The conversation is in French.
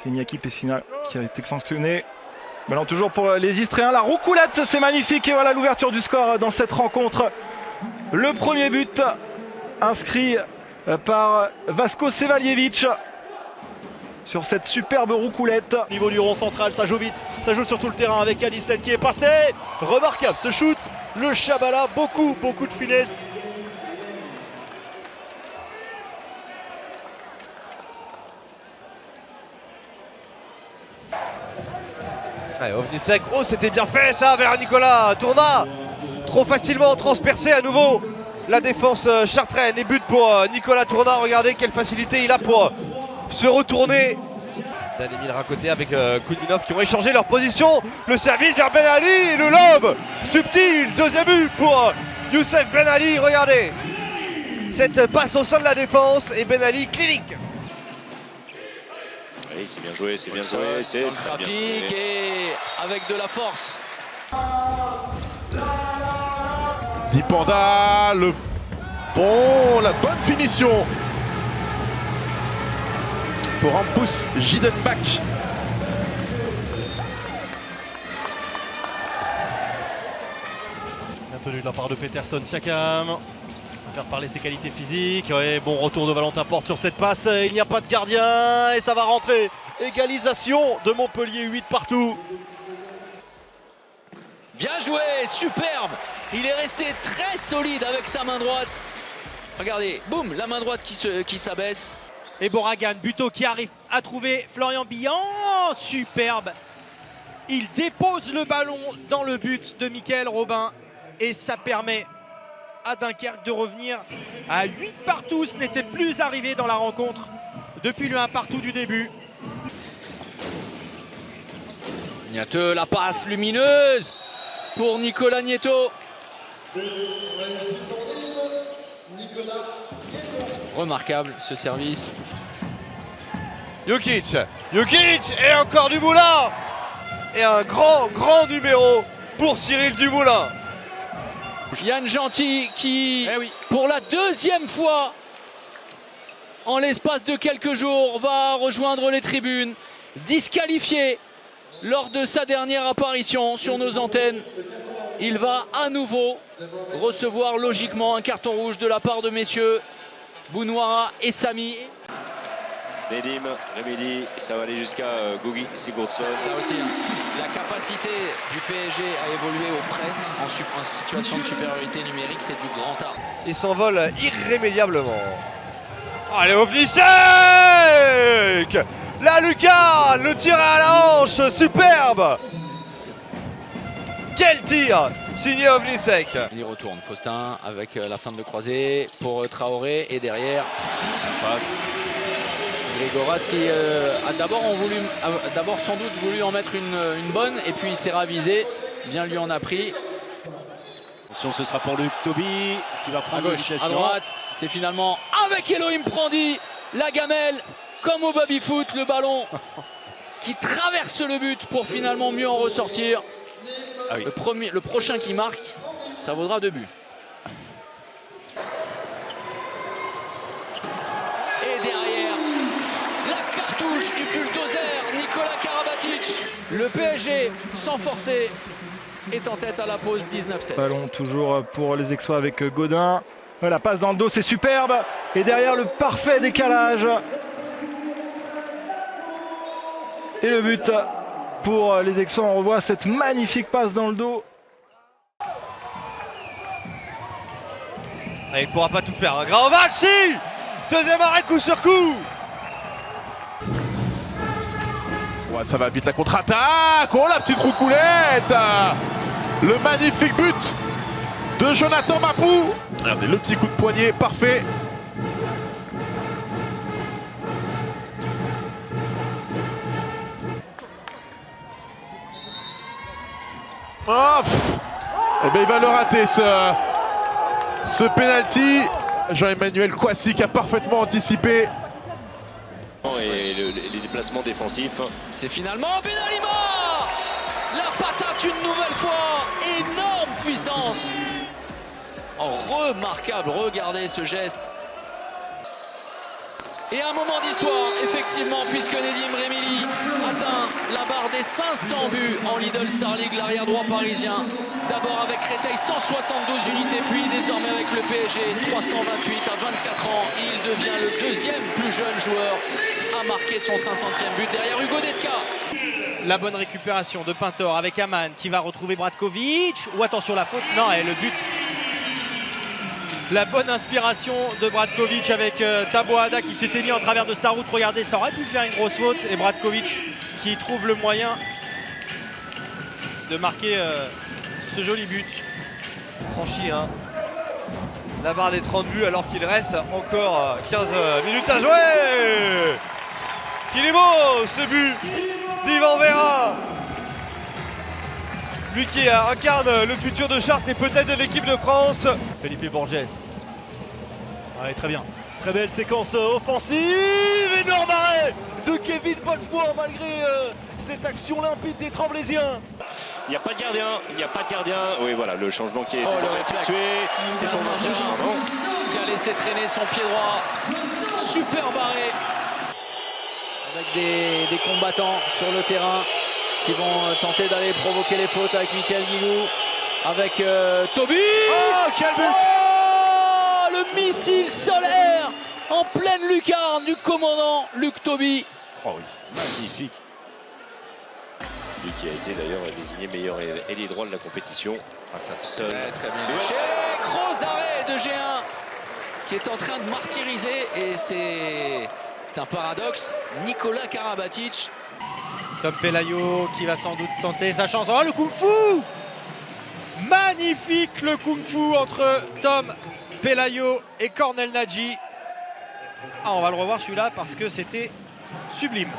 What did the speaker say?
C'est Iñaki Pessina qui a été sanctionné. Ballon toujours pour les Istréens. La roucoulette, c'est magnifique. Et voilà l'ouverture du score dans cette rencontre. Le premier but inscrit par Vasko Sevaljevic sur cette superbe roucoulette. Au niveau du rond central, ça joue vite, ça joue sur tout le terrain avec Alice Led qui est passé. Remarquable ce shoot, le Chabala, beaucoup de finesse. Allez, Ovnisek, oh c'était bien fait ça vers Nicolas Tourna. Trop facilement transpercé à nouveau la défense chartraine et but pour Nicolas Tourna. Regardez quelle facilité il a pour se retourner. Dan Emile Racoté avec Koudinov qui ont échangé leur position. Le service vers Ben Ali, le lob subtil, deuxième but pour Youssef Ben Ali. Regardez cette passe au sein de la défense et Ben Ali clinique. Oui, c'est bien joué, c'est bien joué, c'est dans le trafic et avec de la force. Dipanda, la bonne finition pour Hampus Gidenbach. Bien tenu de la part de Peterson Siakam. Faire parler ses qualités physiques. Ouais, bon retour de Valentin Porte sur cette passe. Il n'y a pas de gardien et ça va rentrer. Égalisation de Montpellier, 8 partout. Bien joué, superbe. Il est resté très solide avec sa main droite. Regardez, boum, la main droite qui s'abaisse. Et Boragan, Buteau qui arrive à trouver Florian Billan. Superbe. Il dépose le ballon dans le but de Mickaël Robin. Et ça permet à Dunkerque de revenir à 8 partout. Ce n'était plus arrivé dans la rencontre depuis le 1 partout du début. Nieto, la passe lumineuse pour Nicolas Nieto. Remarquable ce service. Jokic et encore Dumoulin. Et un grand numéro pour Cyril Dumoulin. Yann Gentil qui, pour la deuxième fois en l'espace de quelques jours, va rejoindre les tribunes. Disqualifié lors de sa dernière apparition sur nos antennes. Il va à nouveau recevoir logiquement un carton rouge de la part de messieurs Bounouara et Samy. Nedim, Remedi, ça va aller jusqu'à Gugi Sigurdsson. Ça aussi, hein. La capacité du PSG à évoluer au près en situation de supériorité numérique, c'est du grand art. Il s'envole irrémédiablement. Allez, Ovnisek! La lucarne, le tir à la hanche, superbe! Quel tir signé Ovnisek. Il y retourne, Faustin avec la fin de croisée pour Traoré et derrière, ça passe. Grégoras qui a d'abord sans doute voulu en mettre une bonne et puis il s'est ravisé, bien lui en a pris. Attention, ce sera pour Luc Toby qui va prendre à gauche, à droite, c'est finalement avec Elohim Prandi, la gamelle, comme au baby-foot, le ballon qui traverse le but pour finalement mieux en ressortir. Ah oui. Le prochain qui marque, ça vaudra 2 buts. Et derrière, la cartouche du bulldozer, Nicolas Karabatic. Le PSG, sans forcer, est en tête à la pause 19-16. Ballon toujours pour les Aixois avec Godin. La passe dans le dos, c'est superbe. Et derrière, le parfait décalage. Et le but pour les Aixois. On revoit cette magnifique passe dans le dos. Et il ne pourra pas tout faire. Graovac, si! Deuxième arrêt coup sur coup. Ouais, ça va vite la contre-attaque. Oh, la petite roucoulette. Le magnifique but de Jonathan Mapou. Regardez le petit coup de poignet, parfait. Oh, eh bien, il va le rater ce penalty. Jean-Emmanuel Kouassi qui a parfaitement anticipé. Et les déplacements défensifs. C'est finalement Benalima. La patate une nouvelle fois. Énorme puissance. Oh, remarquable, regardez ce geste. Et un moment d'histoire, effectivement, puisque Nedim Remili atteint la barre des 500 buts en Lidl Star League, l'arrière droit parisien. D'abord avec Créteil, 172 unités, puis désormais avec le PSG, 328 à 24 ans. Il devient le deuxième plus jeune joueur à marquer son 500e but derrière Hugo Desca. La bonne récupération de Pintor avec Aman qui va retrouver Bratkovic. Ou attention la faute, non, et le but. La bonne inspiration de Bratkovic avec Taboada qui s'était mis en travers de sa route. Regardez, ça aurait pu faire une grosse faute. Et Bratkovic qui trouve le moyen de marquer ce joli but. Franchi la barre des 30 buts alors qu'il reste encore 15 minutes à jouer. Qu'il est beau ce but d'Ivan Vera. Lui qui incarne le futur de Chartres et peut-être de l'équipe de France. Felipe Borges. Ouais, très bien. Très belle séquence offensive. Énorme arrêt de Kevin Bonnefoy malgré cette action limpide des Tremblésiens. Il n'y a pas de gardien, il n'y a pas de gardien. Oui, voilà, le changement qui est Oh, désormais le réflexe. effectué. C'est pour Vincent Girardin. Qui a laissé traîner son pied droit. Super barré. Avec des combattants sur le terrain qui vont tenter d'aller provoquer les fautes avec Michael Guilou. Avec Toby. Oh, quel but! Oh, le missile sol-air en pleine lucarne du commandant Luc Toby. Oh oui, magnifique. Lui qui a été d'ailleurs désigné meilleur ailier droit de la compétition. Ah, ça seul. Très bien lâché. Gros arrêt de G1 qui est en train de martyriser. Et c'est un paradoxe. Nicolas Karabatic. Tom Pelayo qui va sans doute tenter sa chance. Oh, le kung-fu! Magnifique le kung-fu entre Tom Pelayo et Cornel Nadji. Ah, on va le revoir celui-là parce que c'était sublime.